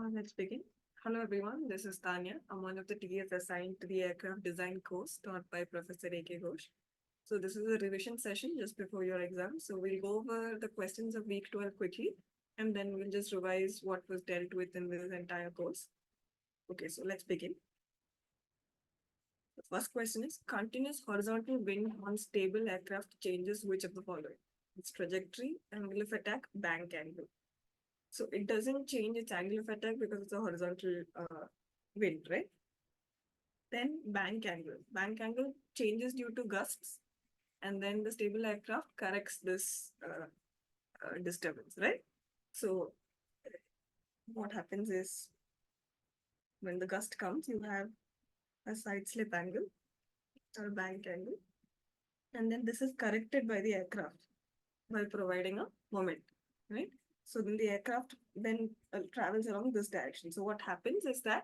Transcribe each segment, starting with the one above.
Let's begin. Hello everyone, this is Tanya. I'm one of the TAs assigned to the aircraft design course taught by Professor A.K. Ghosh. So this is a revision session just before your exam. So we'll go over the questions of week 12 quickly, and then we'll just revise what was dealt with in this entire course. Okay, so let's begin. The first question is, continuous horizontal wind on stable aircraft changes which of the following? Its trajectory, angle of attack, bank angle. So it doesn't change its angle of attack because it's a horizontal wind, right? Then bank angle. Bank angle changes due to gusts, and then the stable aircraft corrects this disturbance, right? So what happens is when the gust comes, you have a side slip angle or bank angle, and then this is corrected by the aircraft by providing a moment, right? So then the aircraft then travels along this direction. So what happens is that,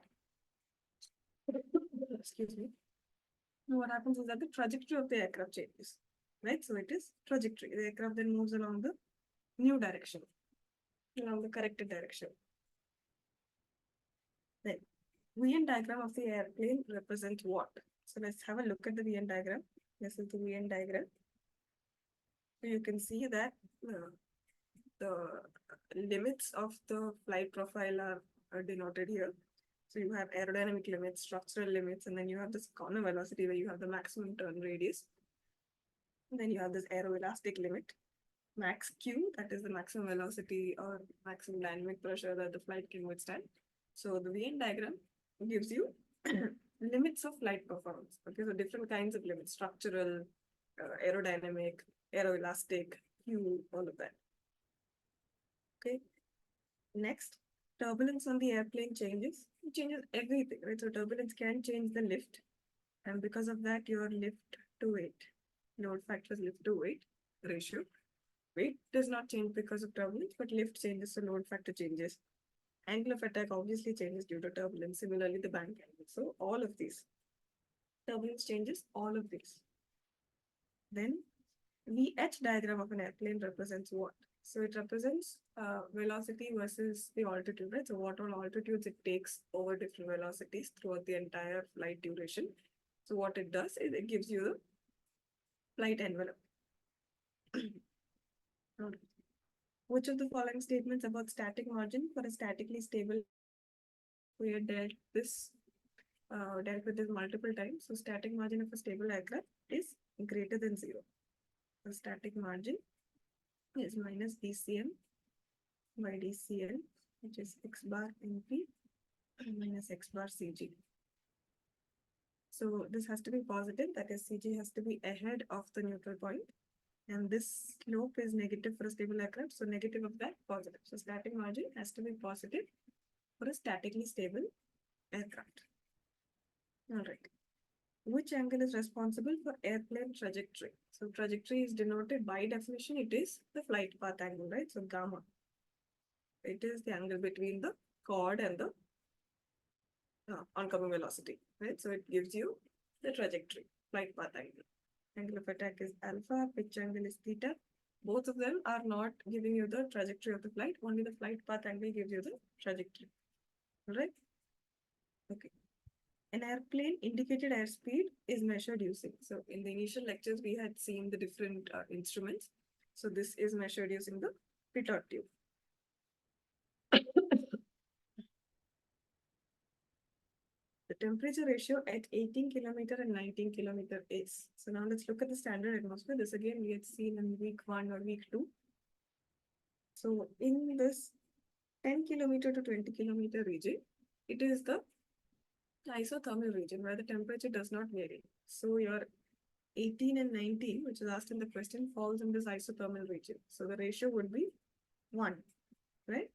excuse me, what happens is that the trajectory of the aircraft changes, right? So it is trajectory. The aircraft then moves along the new direction, along the corrected direction. Then VN diagram of the airplane represents what? So let's have a look at the VN diagram. This is the VN diagram. So you can see that the limits of the flight profile are denoted here. So you have aerodynamic limits, structural limits, and then you have this corner velocity where you have the maximum turn radius. And then you have this aeroelastic limit, max Q, that is the maximum velocity or maximum dynamic pressure that the flight can withstand. So the VN diagram gives you limits of flight performance. Okay, so different kinds of limits, structural, aerodynamic, aeroelastic, Q, all of that. Okay, next, turbulence on the airplane changes. It changes everything, right? So turbulence can change the lift, and because of that, your lift to weight, load factor is lift to weight ratio. Weight does not change because of turbulence, but lift changes, so load factor changes. Angle of attack obviously changes due to turbulence. Similarly, the bank angle. So all of these. Turbulence changes all of these. Then VH diagram of an airplane represents what? So it represents velocity versus the altitude, right? So what all altitudes it takes over different velocities throughout the entire flight duration. So what it does is it gives you the flight envelope. Which of the following statements about static margin for a statically stable, we had dealt with this multiple times. So static margin of a stable aircraft is greater than zero. The static margin is minus dCm by dCl, which is x bar np minus x bar cg. So this has to be positive, that is cg has to be ahead of the neutral point. And this slope is negative for a stable aircraft. So negative of that, positive. So static margin has to be positive for a statically stable aircraft. All right. Which angle is responsible for airplane trajectory? So trajectory is denoted by definition, it is the flight path angle, right? So gamma. It is the angle between the chord and the oncoming velocity, right? So it gives you the trajectory, flight path angle. Angle of attack is alpha, pitch angle is theta. Both of them are not giving you the trajectory of the flight, only the flight path angle gives you the trajectory. All right? Okay. An airplane indicated airspeed is measured using. So in the initial lectures, we had seen the different instruments. So this is measured using the pitot tube. The temperature ratio at 18 kilometer and 19 kilometer is. So now let's look at the standard atmosphere. This again we had seen in week 1 or week 2. So in this 10 kilometer to 20 kilometer region, it is the isothermal region where the temperature does not vary. So your 18 and 19, which is asked in the question, falls in this isothermal region. So the ratio would be 1, right?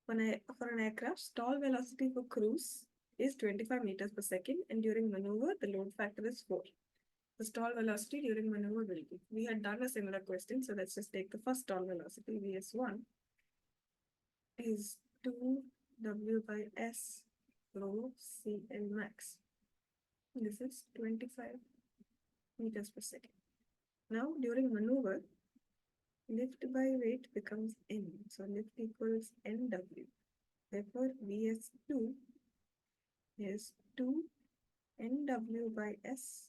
For an aircraft, stall velocity for cruise is 25 meters per second, and during maneuver, the load factor is 4. The stall velocity during maneuver will be. We had done a similar question, so let's just take the first stall velocity, Vs1, is 2W by S rho CL max. This is 25 meters per second. Now, during maneuver, lift by weight becomes N. So lift equals NW. Therefore, Vs2 is 2 NW by S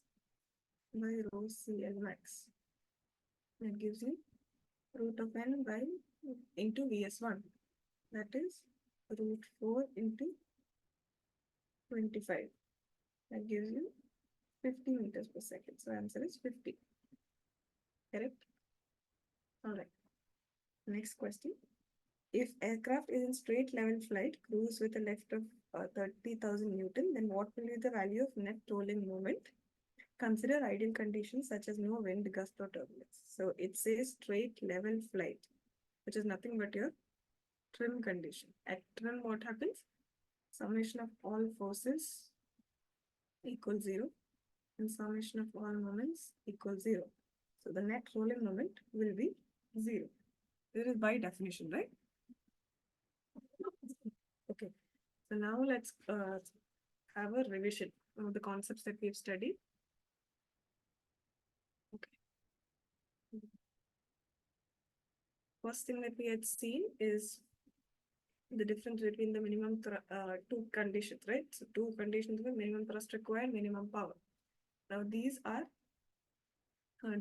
by rho CL max. That gives you root of N by into Vs1. That is root 4 into 25. That gives you 50 meters per second. So answer is 50. Correct? Alright. Next question. If aircraft is in straight level flight, cruise with a lift of 30,000 Newton, then what will be the value of net rolling moment? Consider ideal conditions such as no wind, gust, or turbulence. So it says straight level flight, which is nothing but your trim condition. At trim, what happens? Summation of all forces equals 0 and summation of all moments equals 0. So the net rolling moment will be 0. This is by definition, right? Okay. So now let's have a revision of the concepts that we've studied. Okay. First thing that we had seen is the difference between the minimum two conditions, right? So two conditions were minimum thrust required, minimum power. Now these are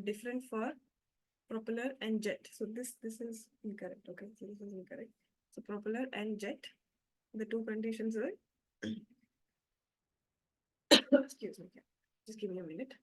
different for propeller and jet. So this is incorrect. Okay, so this is incorrect. So propeller and jet, the two conditions were. Excuse me. Just give me a minute.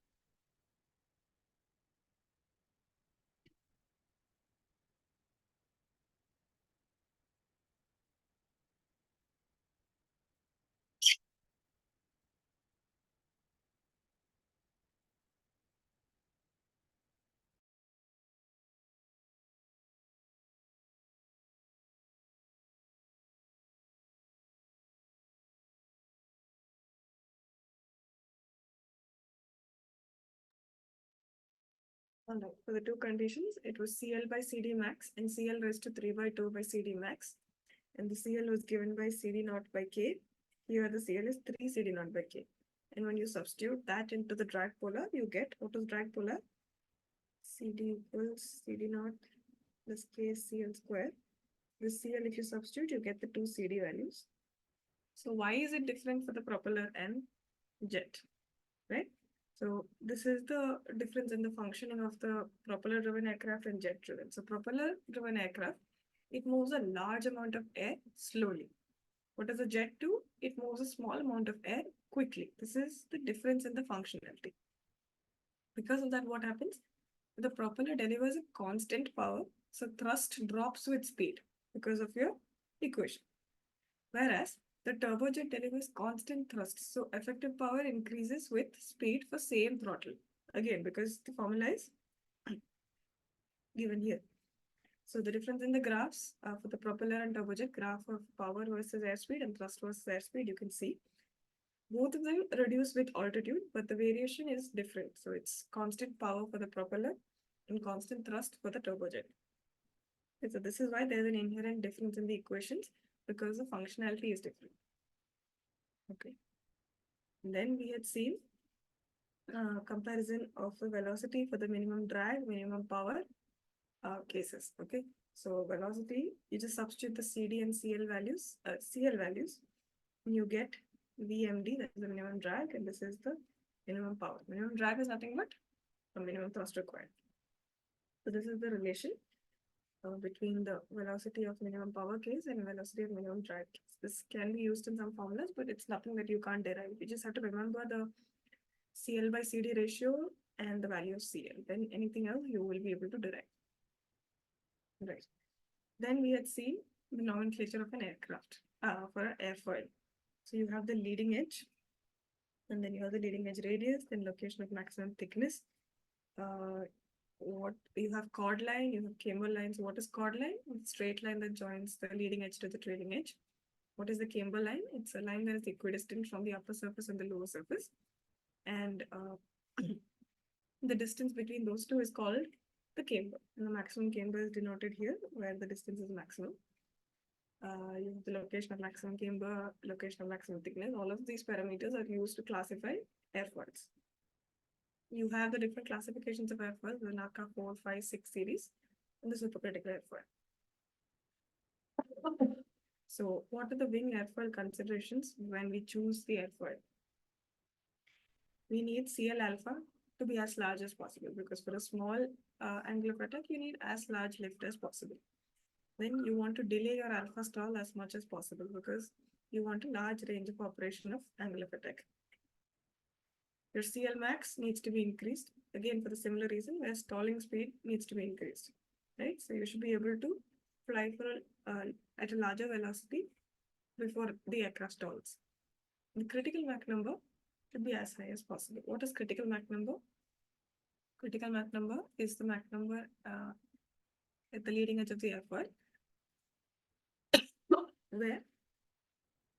All right. For the two conditions, it was CL by CD max and CL raised to 3 by 2 by CD max. And the CL was given by CD naught by K. Here the CL is 3 CD naught by K. And when you substitute that into the drag polar, you get what is drag polar? CD equals CD naught plus K CL square. The CL, if you substitute, you get the two CD values. So why is it different for the propeller and jet, right? So this is the difference in the functioning of the propeller-driven aircraft and jet-driven. So propeller-driven aircraft, it moves a large amount of air slowly. What does a jet do? It moves a small amount of air quickly. This is the difference in the functionality. Because of that, what happens? The propeller delivers a constant power, so thrust drops with speed because of your equation. Whereas the turbojet delivers constant thrust, so effective power increases with speed for same throttle. Again, because the formula is given here. So the difference in the graphs for the propeller and turbojet, graph of power versus airspeed and thrust versus airspeed, you can see both of them reduce with altitude, but the variation is different. So it's constant power for the propeller and constant thrust for the turbojet. Okay, so this is why there's an inherent difference in the equations because the functionality is different. Okay. And then we had seen comparison of the velocity for the minimum drag, minimum power cases. Okay. So velocity, you just substitute the CD and CL values, and you get VMD, that is the minimum drag, and this is the minimum power. Minimum drag is nothing but the minimum thrust required. So this is the relation between the velocity of minimum power case and velocity of minimum drag case. This can be used in some formulas, but it's nothing that you can't derive. You just have to remember the CL by CD ratio and the value of CL. Then anything else you will be able to derive. Right. Then we had seen the nomenclature of an aircraft for an airfoil. So you have the leading edge, and then you have the leading edge radius, then location of maximum thickness. What you have chord line, you have camber line. So what is chord line? It's a straight line that joins the leading edge to the trailing edge. What is the camber line? It's a line that is equidistant from the upper surface and the lower surface. And the distance between those two is called the camber. And the maximum camber is denoted here, where the distance is maximum. You have the location of maximum camber, location of maximum thickness. All of these parameters are used to classify airfoils. You have the different classifications of airfoils, the NACA 4, 5, 6 series. in the supercritical airfoil. So what are the wing airfoil considerations when we choose the airfoil? We need CL alpha to be as large as possible, because for a small angle of attack, you need as large lift as possible. Then you want to delay your alpha stall as much as possible, because you want a large range of operation of angle of attack. Your CL max needs to be increased, again for the similar reason, where stalling speed needs to be increased, right? So you should be able to fly for at a larger velocity before the aircraft stalls. The critical Mach number should be as high as possible. What is critical Mach number? Critical Mach number is the Mach number at the leading edge of the airfoil, where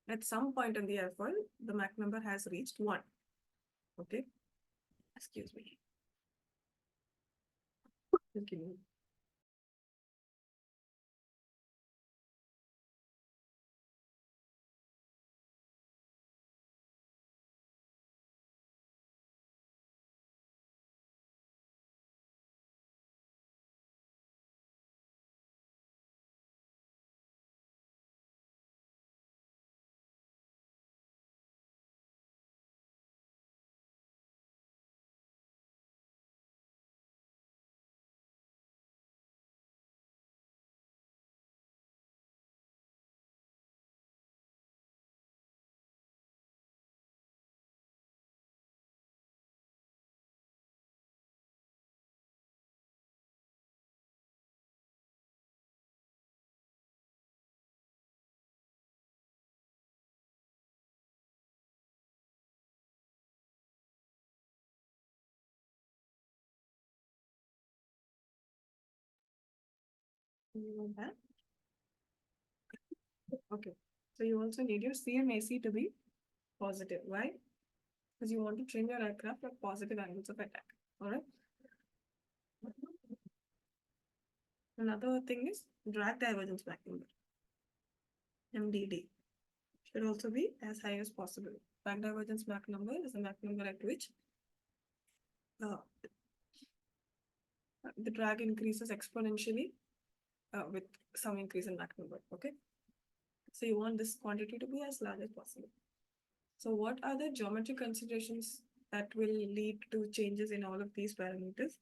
at some point in the airfoil, the Mach number has reached 1. Okay, excuse me. Just give me. You want that? Okay. So you also need your CMAC to be positive. Why? Because you want to train your aircraft at positive angles of attack. All right. Another thing is drag divergence Mach number. MDD should also be as high as possible. Drag divergence Mach number is the Mach number at which the drag increases exponentially with some increase in Mach number. Okay. So you want this quantity to be as large as possible. So what are the geometric considerations that will lead to changes in all of these parameters?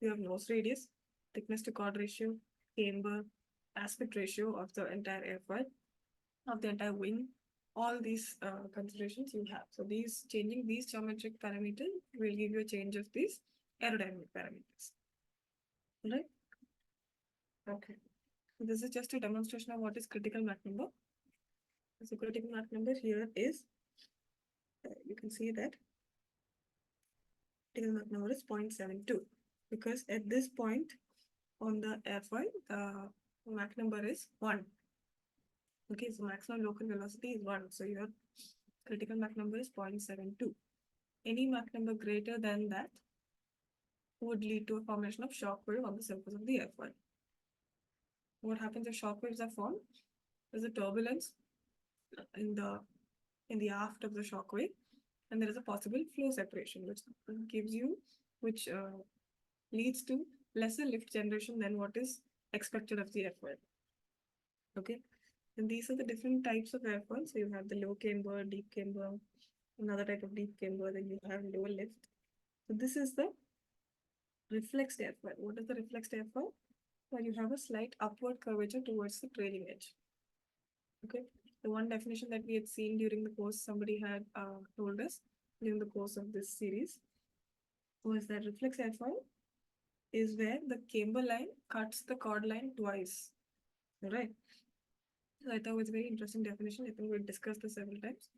You have nose radius, thickness to chord ratio, camber, aspect ratio of the entire airfoil, of the entire wing. All these considerations you have. So changing these geometric parameters will give you a change of these aerodynamic parameters. Right? Okay. So this is just a demonstration of what is critical Mach number. So critical Mach number here is, you can see that critical Mach number is 0.72, because at this point on the airfoil, the Mach number is 1. Okay, so maximum local velocity is 1. So your critical Mach number is 0.72. Any Mach number greater than that would lead to a formation of shock wave on the surface of the airfoil. What happens if shock waves are formed? There's a turbulence in the aft of the shock wave, and there is a possible flow separation, which leads to lesser lift generation than what is expected of the airfoil. Okay, and these are the different types of airfoil. So you have the low camber, deep camber, another type of deep camber, then you have low lift. So this is the reflexed airfoil. What is the reflexed airfoil? Where you have a slight upward curvature towards the trailing edge. Okay, the one definition that we had seen during the course, somebody had told us during the course of this series, was that reflex airfoil is where the camber line cuts the chord line twice. Right. So I thought it was a very interesting definition. I think we'll discuss this several times.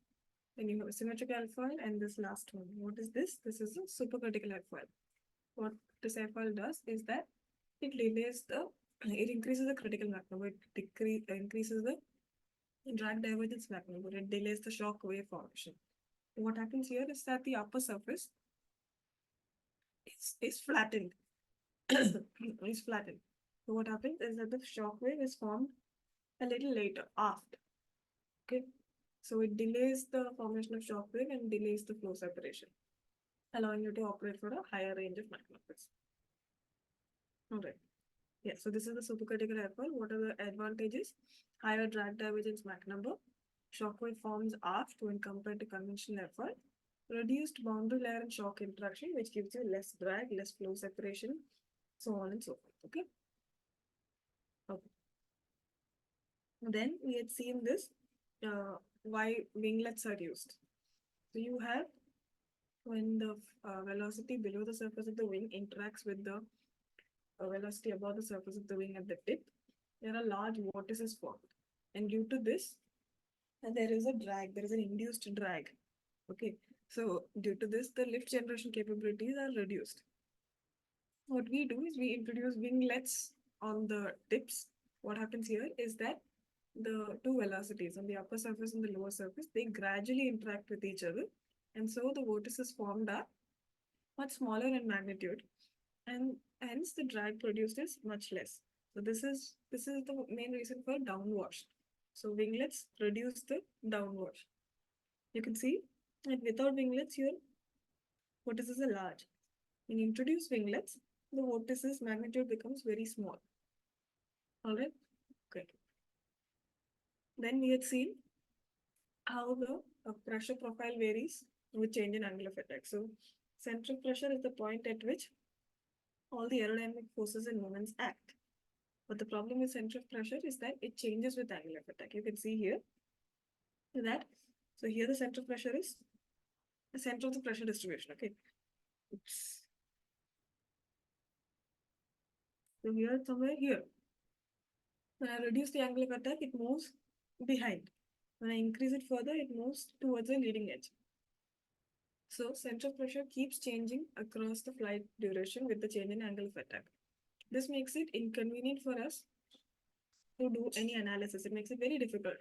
Then you have a symmetric airfoil and this last one. What is this? This is a supercritical airfoil. What this airfoil does is that it increases the critical Mach number. It increases the drag divergence Mach number. It delays the shock wave formation. What happens here is that the upper surface is flattened. Is flattened. So what happens is that the shock wave is formed a little later, aft. Okay, so it delays the formation of shock wave and delays the flow separation, allowing you to operate for a higher range of Mach numbers. All right. Yeah, so this is the supercritical airfoil. What are the advantages? Higher drag divergence Mach number. Shockwave forms aft when compared to conventional airfoil. Reduced boundary layer and shock interaction, which gives you less drag, less flow separation, so on and so forth. Okay. Okay. Then we had seen this why winglets are used. So you have when the velocity below the surface of the wing interacts with the velocity above the surface of the wing at the tip, there are large vortices formed. And due to this, there is a drag, there is an induced drag. Okay, so due to this, the lift generation capabilities are reduced. What we do is we introduce winglets on the tips. What happens here is that the two velocities on the upper surface and the lower surface, they gradually interact with each other. And so the vortices formed are much smaller in magnitude, and hence the drag produced is much less. So this is the main reason for downwash. So winglets reduce the downwash. You can see that without winglets, your vortices are large. When you introduce winglets, the vortices magnitude becomes very small. All right, good. Then we had seen how the pressure profile varies with change in angle of attack. So central pressure is the point at which all the aerodynamic forces and moments act. But the problem with central pressure is that it changes with angle of attack. You can see here that. So here the central pressure is the center of the pressure distribution. Okay. Oops. So here somewhere here. When I reduce the angle of attack, it moves behind. When I increase it further, it moves towards the leading edge. So central pressure keeps changing across the flight duration with the change in angle of attack. This makes it inconvenient for us to do any analysis. It makes it very difficult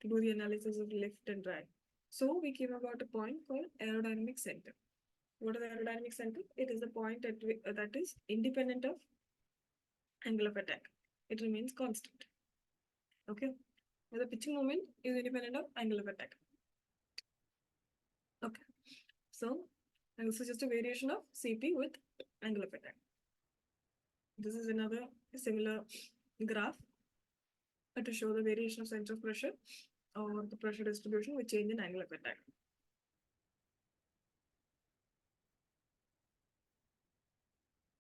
to do the analysis of lift and drag. So we came about a point called aerodynamic center. What is the aerodynamic center? It is the point at that is independent of angle of attack. It remains constant. Okay. The pitching moment is independent of angle of attack. Okay. So this is just a variation of CP with angle of attack. This is another similar graph to show the variation of center of pressure or the pressure distribution with change in angle of attack.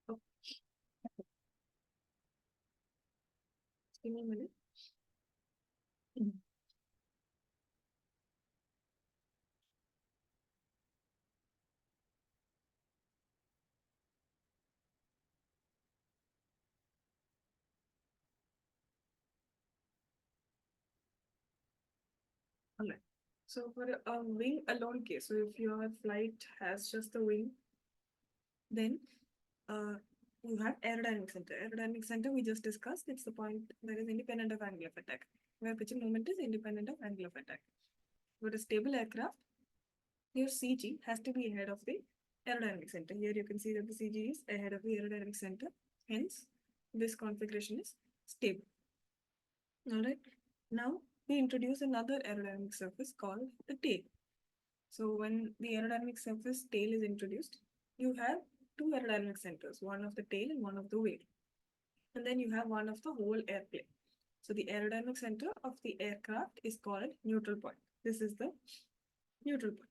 Oh. Give me a minute. All right. So for a wing alone case, so if your flight has just the wing, then you have aerodynamic center. Aerodynamic center we just discussed. It's the point that is independent of angle of attack, where pitching moment is independent of angle of attack. With a stable aircraft, your CG has to be ahead of the aerodynamic center. Here you can see that the CG is ahead of the aerodynamic center. Hence, this configuration is stable. All right. Now we introduce another aerodynamic surface called the tail. So when the aerodynamic surface tail is introduced, you have two aerodynamic centers, one of the tail and one of the wing. And then you have one of the whole airplane. So the aerodynamic center of the aircraft is called neutral point. This is the neutral point.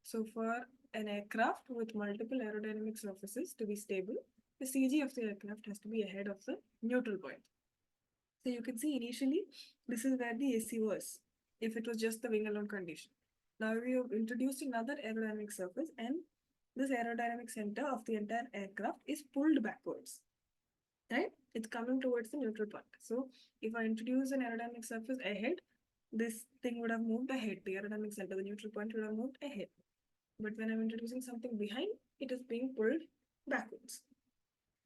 So for an aircraft with multiple aerodynamic surfaces to be stable, the CG of the aircraft has to be ahead of the neutral point. So you can see initially, this is where the AC was, if it was just the wing alone condition. Now we have introduced another aerodynamic surface, and this aerodynamic center of the entire aircraft is pulled backwards, right? It's coming towards the neutral point. So if I introduce an aerodynamic surface ahead, this thing would have moved ahead. The aerodynamic center, the neutral point would have moved ahead. But when I'm introducing something behind, it is being pulled backwards.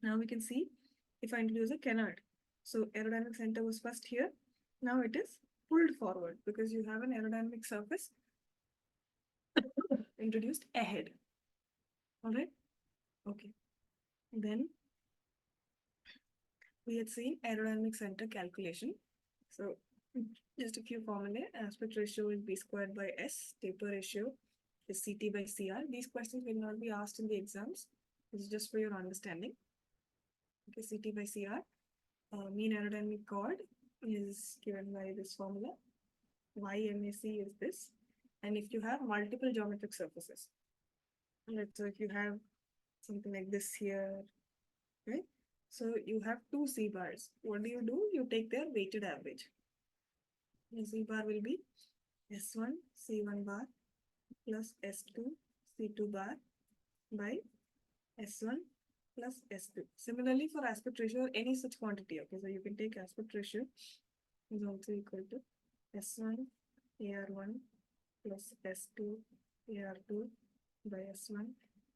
Now we can see if I introduce a canard. So aerodynamic center was first here. Now it is pulled forward because you have an aerodynamic surface introduced ahead. All right. Okay. Then we had seen aerodynamic center calculation. So just a few formulae. Aspect ratio is B squared by S. Taper ratio is CT by CR. These questions will not be asked in the exams. This is just for your understanding. Okay, CT by CR. mean aerodynamic chord is given by this formula. YMAC is this. And if you have multiple geometric surfaces, let's say if you have something like this here, right? So you have two C bars. What do? You take their weighted average. The C bar will be S1 C1 bar plus S2 C2 bar by S1 plus S2. Similarly, for aspect ratio or any such quantity, okay, so you can take aspect ratio is also equal to S1 AR1 plus S2 AR2 by S1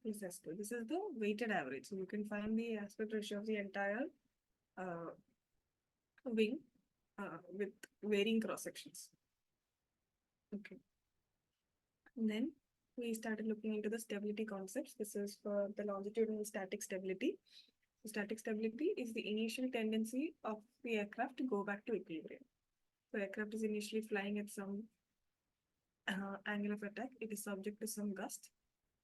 plus S2. This is the weighted average. So you can find the aspect ratio of the entire uh, wing with varying cross sections. Okay. And then we started looking into the stability concepts. This is for the longitudinal static stability. So static stability is the initial tendency of the aircraft to go back to equilibrium. The aircraft is initially flying at some angle of attack. It is subject to some gust.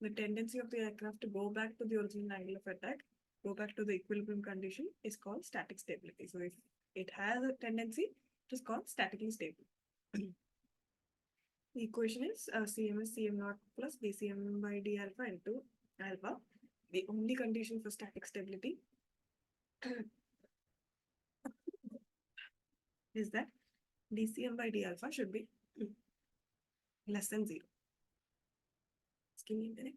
The tendency of the aircraft to go back to the original angle of attack, go back to the equilibrium condition, is called static stability. So if it has a tendency, it is called statically stable. The equation is Cm is Cm naught plus dCm by d alpha into alpha. The only condition for static stability is that dCm by d alpha should be less than 0. Just give me a minute.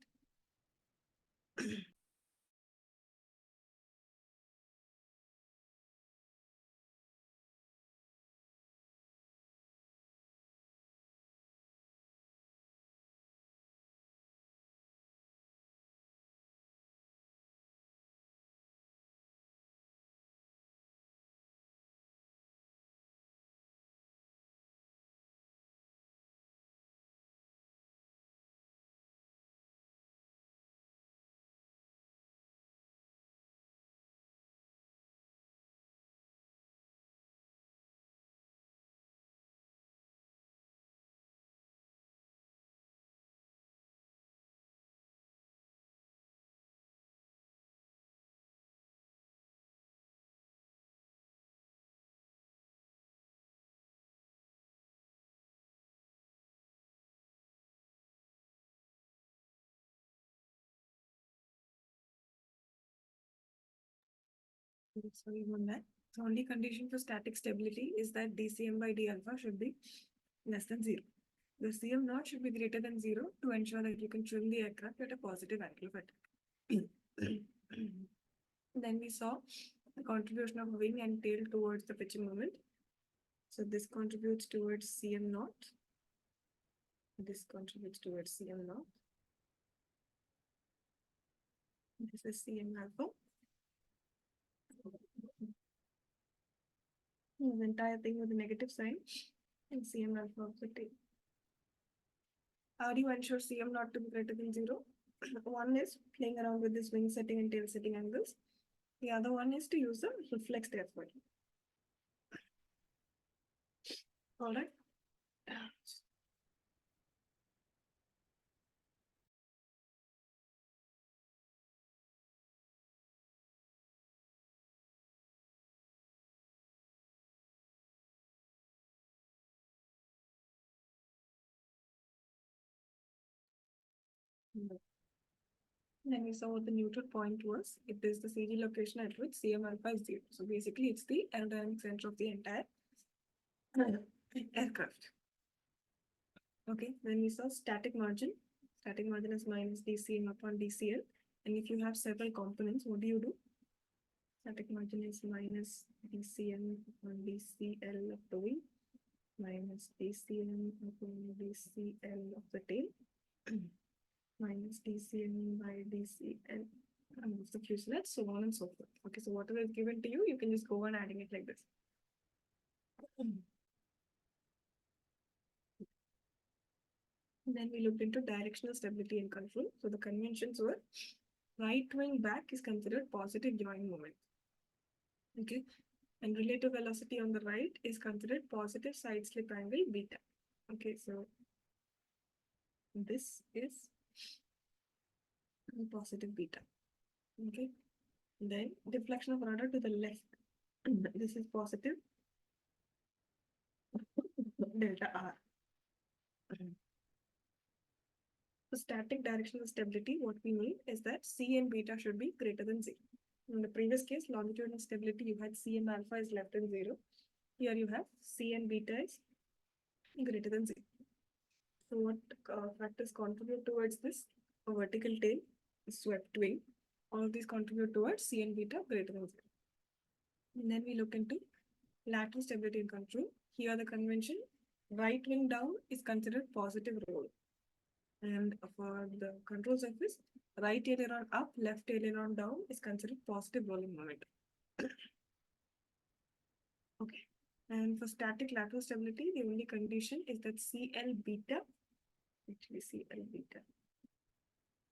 Sorry about that. The only condition for static stability is that dCm by d alpha should be less than 0. The Cm naught should be greater than 0 to ensure that you can trim the aircraft at a positive angle of attack. Then we saw the contribution of wing and tail towards the pitching moment. So this contributes towards Cm naught. This contributes towards Cm naught. This is Cm alpha. The entire thing with a negative sign and Cm alpha of the tail. How do you ensure Cm naught to be greater than 0? One is playing around with this wing setting and tail setting angles. The other one is to use the reflex airfoil. All right. Then we saw what the neutral point was. It is the CG location at which Cm alpha is 0. So basically, it's the aerodynamic center of the entire aircraft. Okay, then we saw static margin. Static margin is minus dCm upon dCl. And if you have several components, what do? Static margin is minus dCm upon dCl of the wing minus dCm upon dCl of the tail minus dCm by dCl of the fuselage, so on and so forth. Okay, so whatever is given to you, you can just go on adding it like this. Then we looked into directional stability and control. So the conventions were right wing back is considered positive joint moment. Okay, and relative velocity on the right is considered positive side slip angle beta. Okay, so this is positive beta. Okay, then deflection of rudder to the left. This is positive delta R. For static directional stability, what we need is that C and beta should be greater than 0. In the previous case, longitudinal stability, you had C and alpha is less than 0. Here you have C and beta is greater than 0. So what factors contribute towards this? A vertical tail, a swept wing. All of these contribute towards C and beta greater than 0. And then we look into lateral stability and control. Here the convention, right wing down is considered positive roll. And for the control surface, right aileron up, left aileron down is considered positive rolling moment. Okay. And for static lateral stability, the only condition is that CL beta, actually CL beta.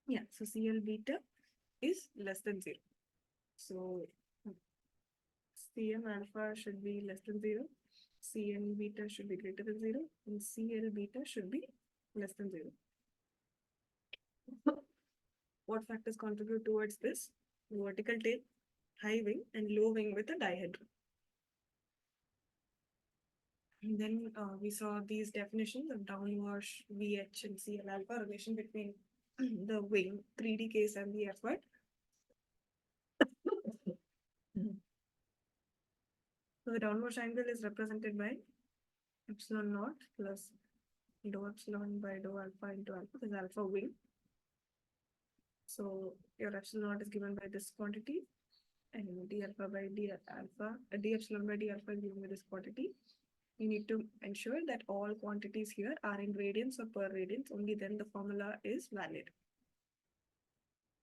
Yeah, so CL beta is less than 0. So CM alpha should be less than 0. CM beta should be greater than 0. And CL beta should be less than 0. What factors contribute towards this? Vertical tail, high wing, and low wing with a dihedral. And then we saw these definitions of downwash, VH, and CL alpha, relation between the wing, 3D case, and the effort. So the downwash angle is represented by epsilon naught plus dou epsilon by dou alpha into alpha, this is alpha wing. So your epsilon naught is given by this quantity, and d alpha by d alpha, d epsilon by d alpha is given by this quantity. You need to ensure that all quantities here are in radians or per radians, only then the formula is valid.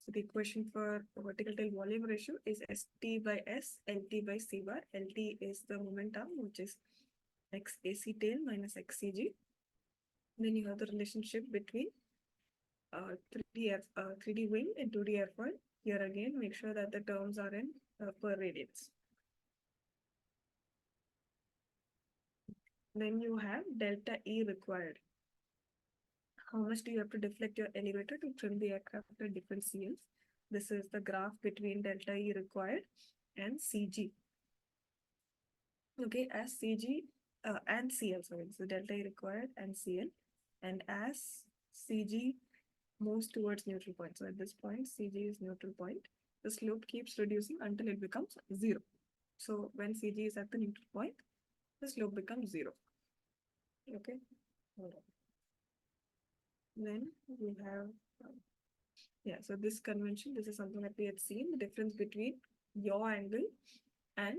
So the equation for vertical tail volume ratio is ST by S, LT by C bar. LT is the momentum, which is XAC tail minus XCG. Then you have the relationship between 3D wing and 2D airfoil. Here again, make sure that the terms are in per radians. Then you have delta E required. How much do you have to deflect your elevator to trim the aircraft at different CLs? This is the graph between delta E required and CG. Okay, as CG and CL, sorry, so delta E required and CL. And as CG moves towards neutral point, so at this point, CG is neutral point, the slope keeps reducing until it becomes 0. So when CG is at the neutral point, the slope becomes 0. Okay, hold on. Then we have, yeah, so this convention, this is something that we had seen, the difference between yaw angle and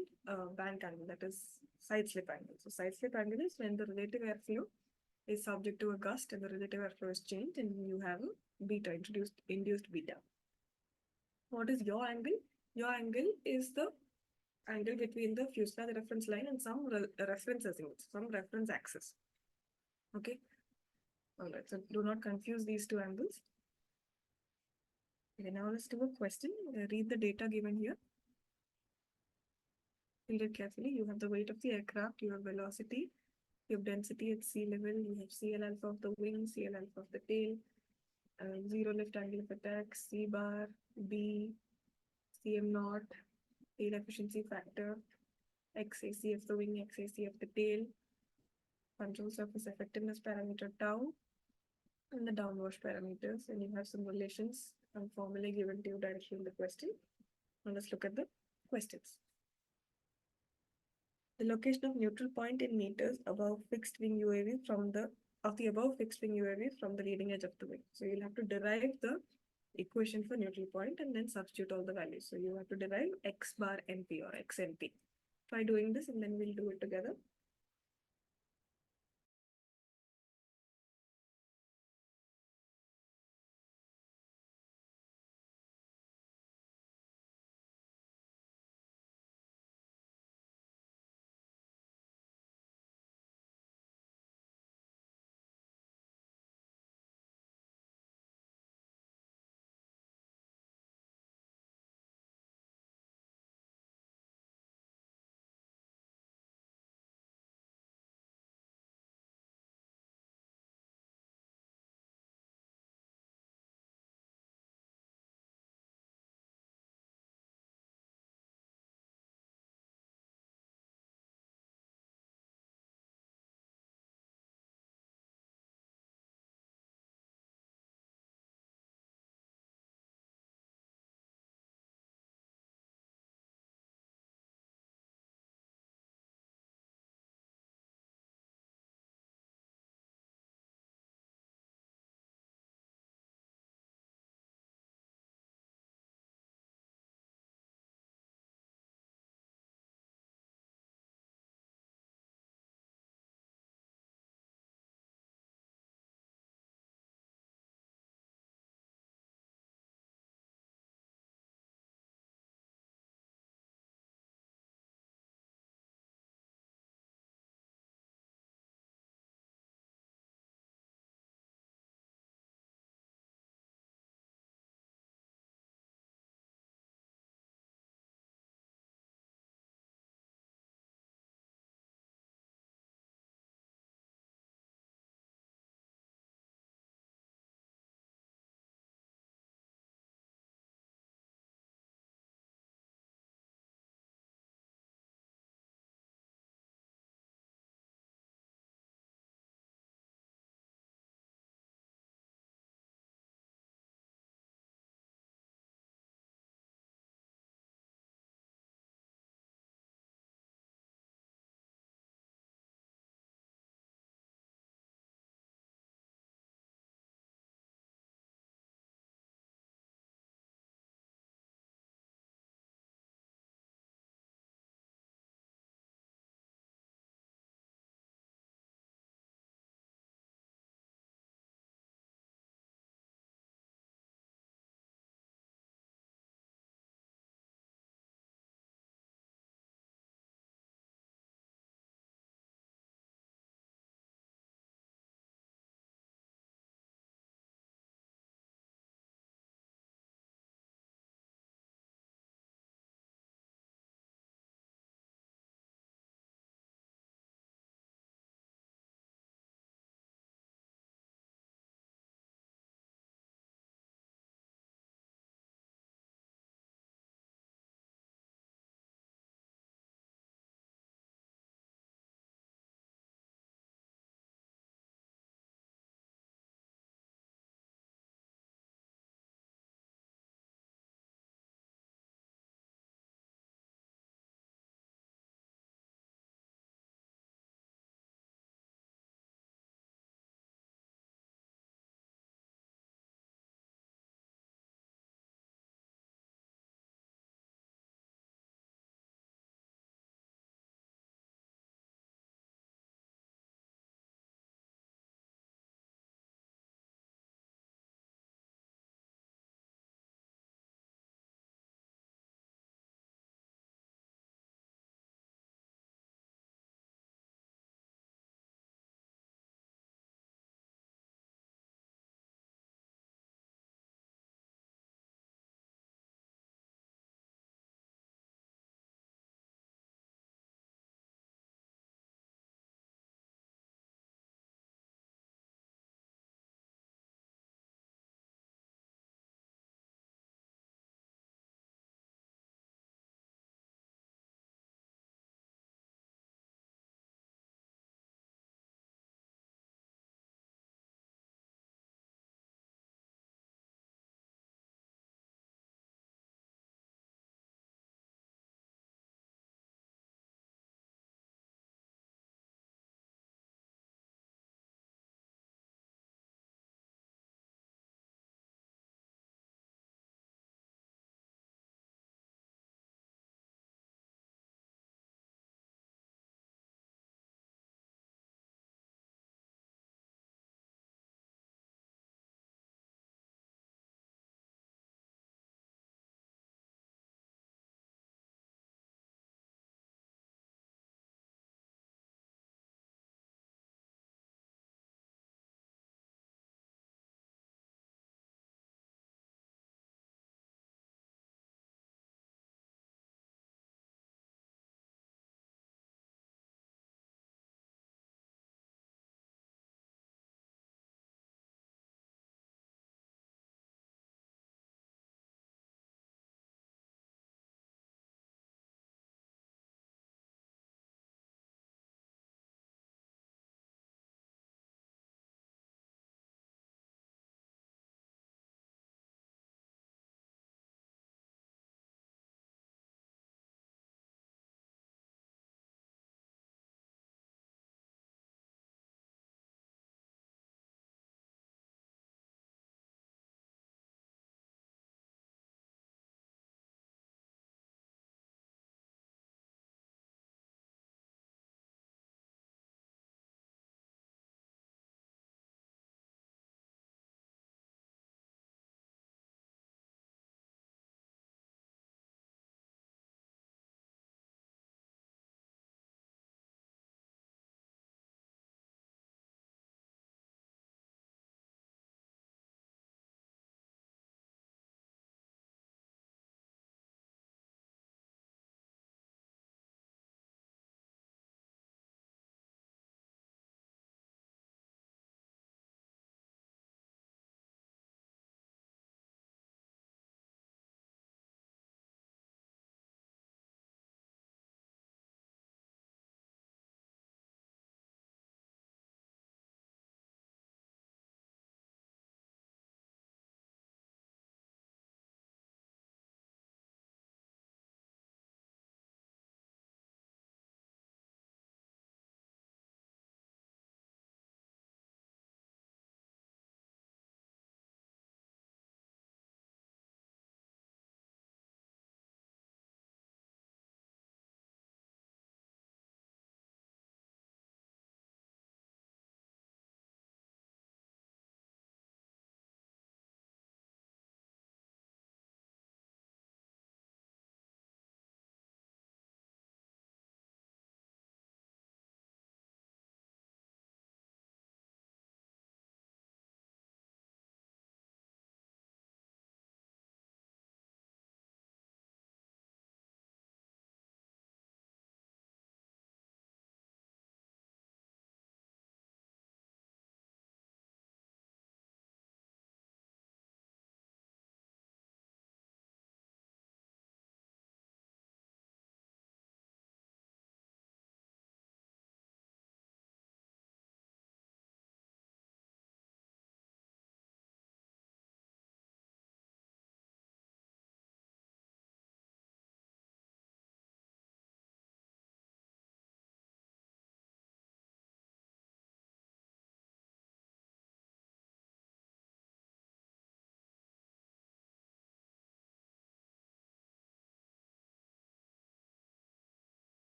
bank angle, that is side slip angle. So side slip angle is when the relative airflow is subject to a gust and the relative airflow is changed and you have a beta, induced beta. What is yaw angle? Yaw angle is the angle between the fuselage reference line and some reference azimuth, some reference axis. Okay. Alright, so do not confuse these two angles. Okay, now let's do a question. Read the data given here. Read it carefully. You have the weight of the aircraft, you have velocity, you have density at sea level, you have CL alpha of the wing, CL alpha of the tail, zero lift angle of attack, C bar, B, CM naught, tail efficiency factor, XAC of the wing, XAC of the tail, control surface effectiveness parameter tau, and the downwash parameters. And you have some relations and formulae given to you directly in the question. Now let's look at the questions. The location of neutral point in meters above fixed wing UAV from the above fixed wing UAV from the leading edge of the wing. So you'll have to derive the equation for neutral point and then substitute all the values. So you have to derive x bar np or xnp. Try doing this and then we'll do it together.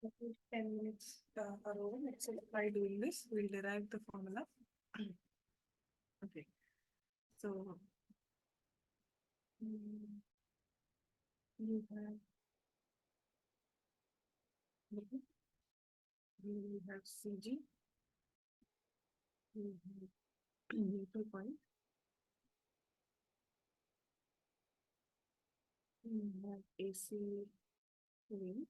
Okay, 10 minutes are over. Let's try doing this. We'll derive the formula. Okay, so you have you have CG, you have neutral point, you have AC wing,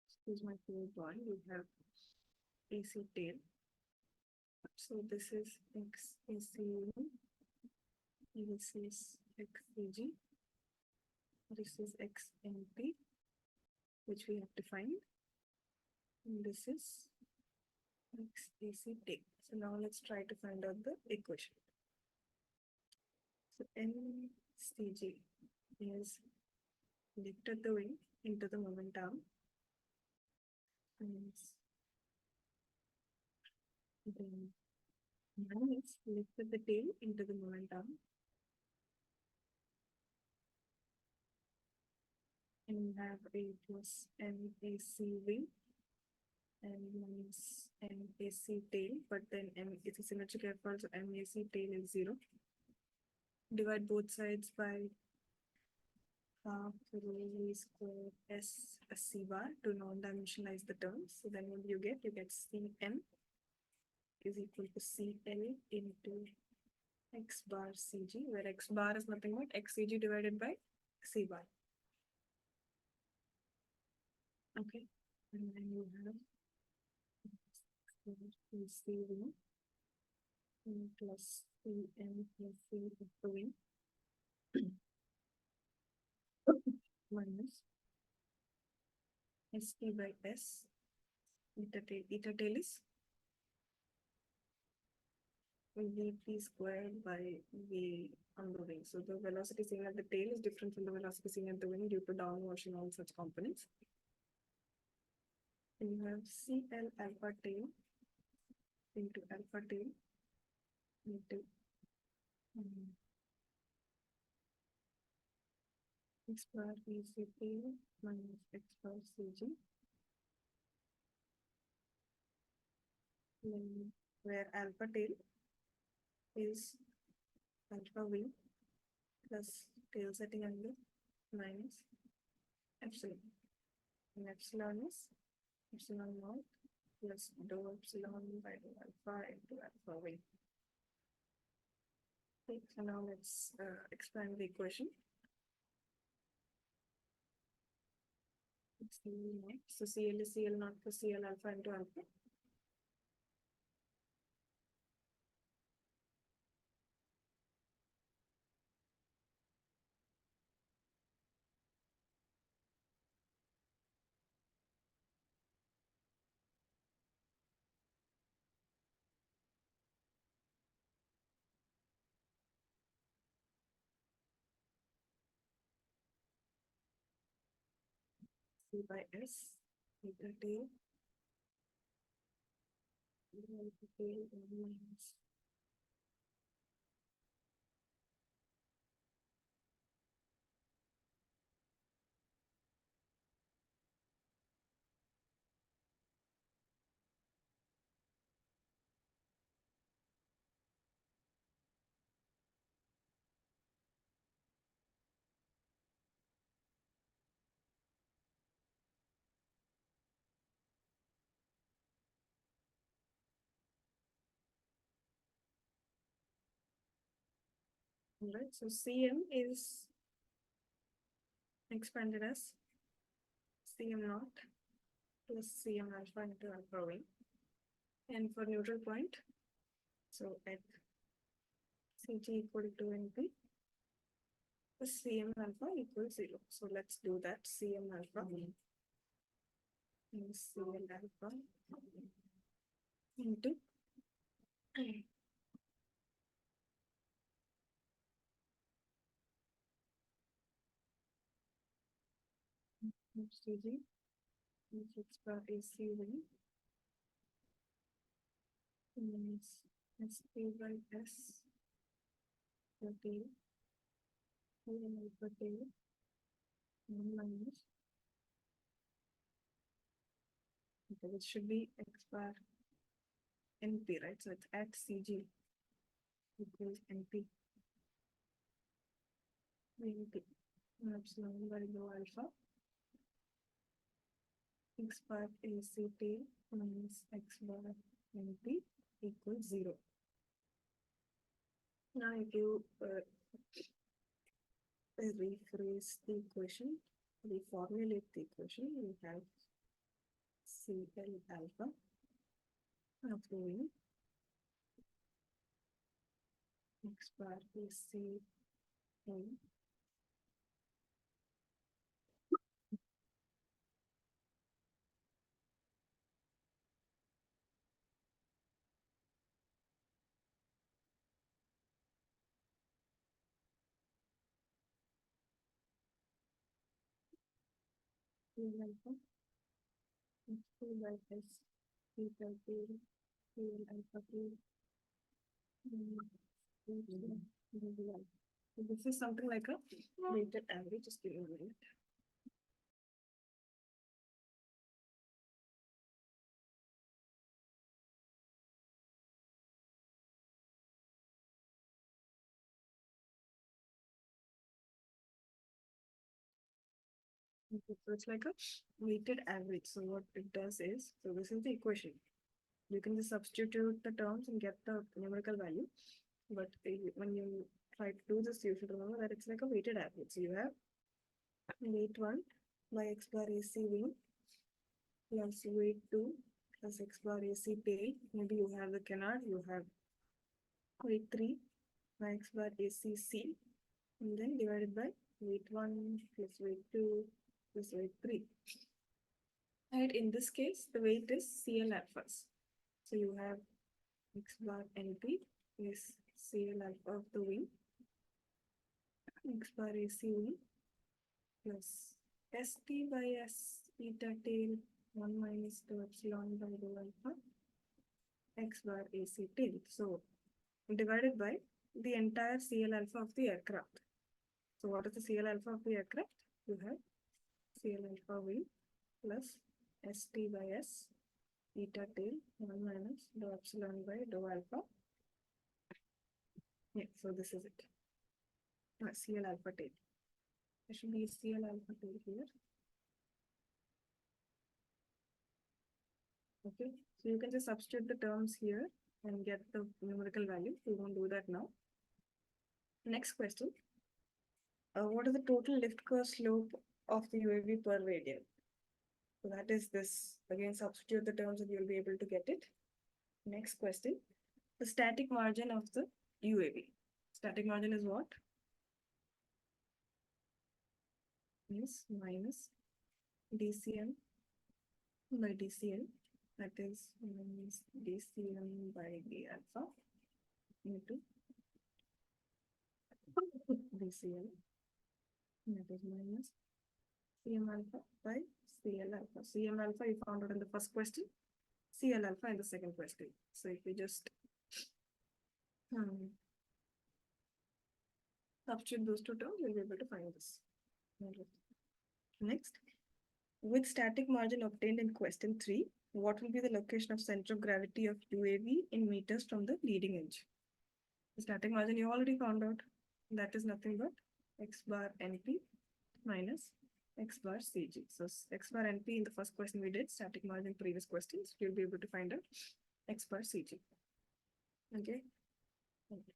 excuse my cold body, you have AC tail. So this is X AC wing, this is XCG, this is XMP, which we have defined, and this is XAC tail. So now let's try to find out the equation. So NCG is lifted the wing into the moment arm, and then minus lifted the tail into the moment arm, and we have a plus MAC wing and minus MAC tail, but then M is a symmetric effort, so MAC tail is 0. Divide both sides by half rho v square S C bar to non-dimensionalize the terms. So then what do you get? You get Cm is equal to Cl into x bar Cg, where x bar is nothing but xCg divided by C bar. Okay, and then you have Cv plus Cm plus C of the wing minus St by S. Eta tail is Vp squared by V on the wing. So the velocity seen at the tail is different from the velocity seen at the wing due to downwash and all such components. And you have Cl alpha tail into alpha tail into x bar Vc tail minus x bar Cg, where alpha tail is alpha wing plus tail setting angle minus epsilon. And epsilon is epsilon naught plus dou epsilon by dou alpha into alpha wing. Okay, so now let's expand the equation. So CL is CL naught plus CL alpha into alpha. C by S, eta tail, alpha tail minus right. So Cm is expanded as Cm naught plus Cm alpha into alpha wing. And for neutral point, so at Cg equal to NP, Cm alpha equals 0. So let's do that. Cm alpha and Cm alpha into Cg is x bar AC wing minus Sp by S the tail, Cm alpha tail 1 minus, okay, it should be x bar NP, right? So it's at CG equals NP. NP epsilon by rho alpha x bar AC tail minus x bar NP equals 0. Now if you rephrase the equation, reformulate the equation, we have CL alpha of the wing x bar AC wing CL alpha x2 by S theta tail CL alpha tail. So this is something like a weighted average. Just give me a minute. Okay, so it's like a weighted average. So what it does is, so this is the equation. You can just substitute the terms and get the numerical value. But when you try to do this, you should remember that it's like a weighted average. So you have weight 1 by x bar AC wing plus weight 2 plus x bar AC tail. Maybe you have the canard, you have weight 3 by x bar AC C, and then divided by weight 1 plus weight 2 plus weight 3. Right, in this case, the weight is CL alphas. So you have x bar NP is CL alpha of the wing, x bar AC wing plus ST by S eta tail 1 minus 2 epsilon by rho alpha x bar AC tail. So divided by the entire CL alpha of the aircraft. So what is the CL alpha of the aircraft? You have CL alpha wing plus ST by S eta tail 1 minus dou epsilon by dou alpha. Yeah, so this is it. CL alpha tail. There should be CL alpha tail here. Okay, so you can just substitute the terms here and get the numerical value. We won't do that now. Next question. What is the total lift curve slope of the UAV per radian? So that is this. Again, substitute the terms and you'll be able to get it. Next question. The static margin of the UAV. Static margin is what? Is minus DCM by DCL. That is minus DCM by D alpha into DCL. That is minus CM alpha by CL alpha. CM alpha you found out in the first question. CL alpha in the second question. So if we just substitute those two terms, we'll be able to find this. Next, with static margin obtained in question 3, what will be the location of center of gravity of UAV in meters from the leading edge? The static margin you already found out. That is nothing but x bar NP minus x bar CG. So x bar NP in the first question we did, static margin previous questions, you'll be able to find out x bar CG. Okay.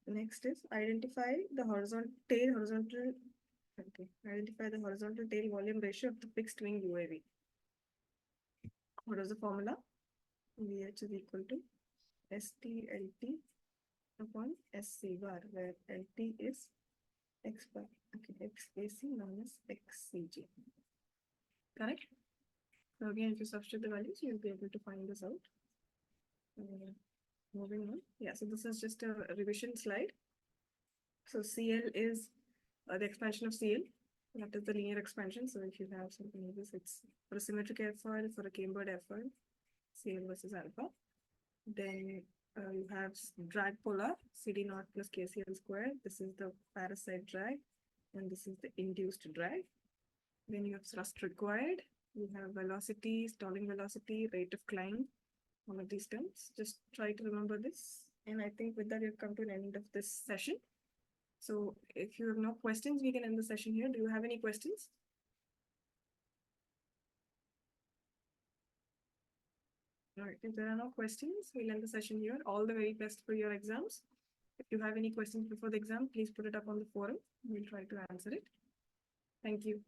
Next is identify the horizontal tail identify the horizontal tail volume ratio of the fixed wing UAV. What is the formula? VH is equal to STLT upon SC bar, where LT is x bar, okay, XAC minus XCG. Correct? So again, if you substitute the values, you'll be able to find this out. Moving on. Yeah, so this is just a revision slide. So CL is the expansion of CL. That is the linear expansion. So if you have something like this, it's for a symmetric airfoil, for a cambered airfoil, CL versus alpha. Then you have drag polar, CD naught plus KCL squared. This is the parasite drag, and this is the induced drag. Then you have thrust required. You have velocity, stalling velocity, rate of climb, all of these terms. Just try to remember this. And I think with that, you've come to an end of this session. So if you have no questions, we can end the session here. Do you have any questions? All right, if there are no questions, we'll end the session here. All the very best for your exams. If you have any questions before the exam, please put it up on the forum. We'll try to answer it. Thank you.